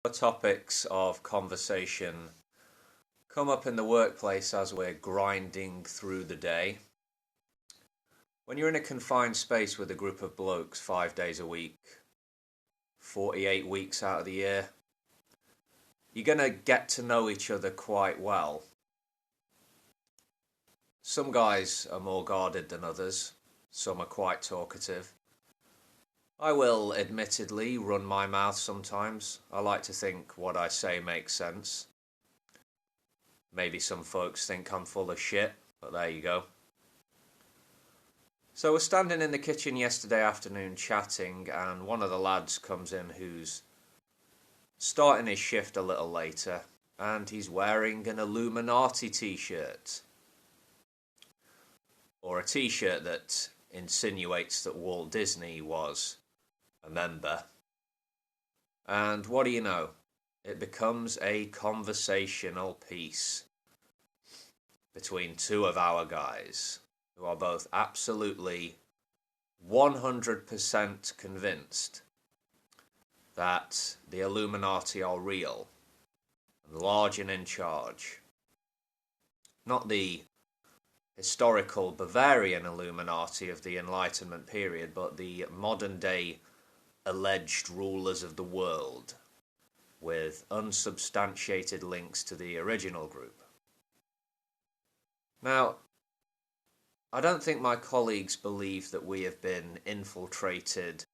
The topics of conversation come up in the workplace as we're grinding through the day. When you're in a confined space with a group of blokes 5 days a week, 48 weeks out of the year, you're going to get to know each other quite well. Some guys are more guarded than others, some are quite talkative. I will admittedly run my mouth sometimes. I like to think what I say makes sense. Maybe some folks think I'm full of shit, but there you go. So we're standing in the kitchen yesterday afternoon chatting, and one of the lads comes in who's starting his shift a little later, and he's wearing an Illuminati t-shirt. Or a t-shirt that insinuates that Walt Disney was a member. And what do you know? It becomes a conversational piece between two of our guys who are both absolutely 100% convinced that the Illuminati are real and large and in charge. Not the historical Bavarian Illuminati of the Enlightenment period, but the modern day alleged rulers of the world with unsubstantiated links to the original group. Now, I don't think my colleagues believe that we have been infiltrated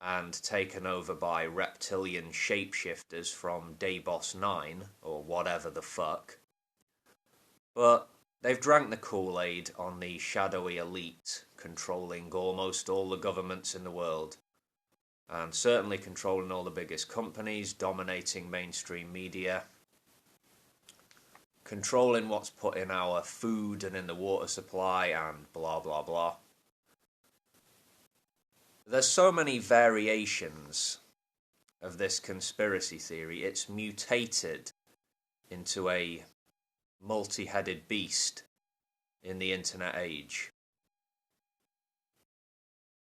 and taken over by reptilian shapeshifters from Davos 9 or whatever the fuck. But they've drank the Kool-Aid on the shadowy elite controlling almost all the governments in the world, and certainly controlling all the biggest companies, dominating mainstream media, controlling what's put in our food and in the water supply, and blah blah blah. There's so many variations of this conspiracy theory, it's mutated into a multi-headed beast in the internet age.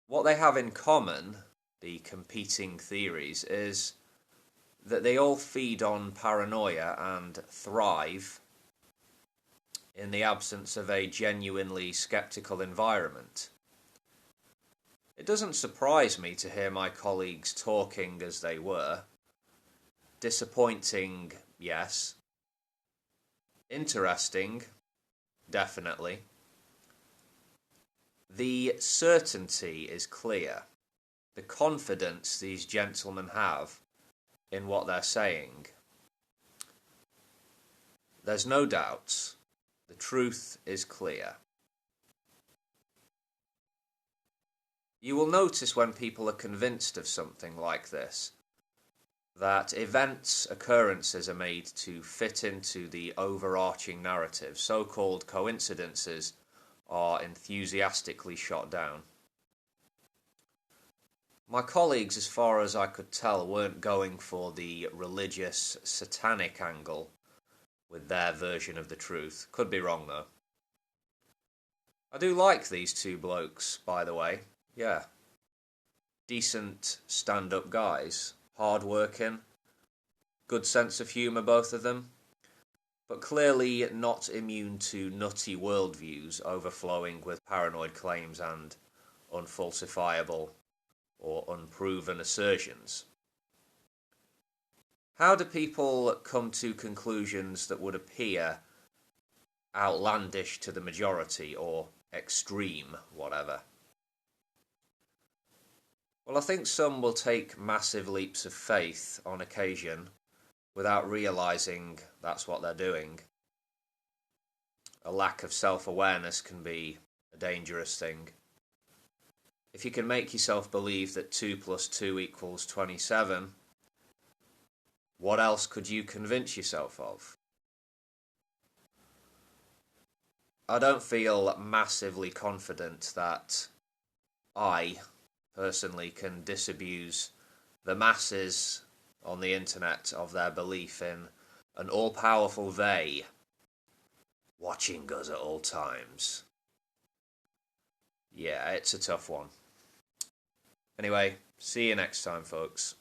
What they have in common, the competing theories, is that they all feed on paranoia and thrive in the absence of a genuinely skeptical environment. It doesn't surprise me to hear my colleagues talking as they were. Disappointing, yes. Interesting, definitely. The certainty is clear. The confidence these gentlemen have in what they're saying. There's no doubt. The truth is clear. You will notice when people are convinced of something like this, that occurrences are made to fit into the overarching narrative. So-called coincidences are enthusiastically shot down. My colleagues, as far as I could tell, weren't going for the religious, satanic angle with their version of the truth. Could be wrong, though. I do like these two blokes, by the way. Yeah. Decent stand-up guys. Hard-working. Good sense of humour, both of them. But clearly not immune to nutty worldviews overflowing with paranoid claims and unfalsifiable or unproven assertions. How do people come to conclusions that would appear outlandish to the majority or extreme, whatever? Well, I think some will take massive leaps of faith on occasion without realising that's what they're doing. A lack of self-awareness can be a dangerous thing. If you can make yourself believe that 2 + 2 = 27, what else could you convince yourself of? I don't feel massively confident that I, personally, can disabuse the masses on the internet of their belief in an all-powerful they watching us at all times. Yeah, it's a tough one. Anyway, see you next time, folks.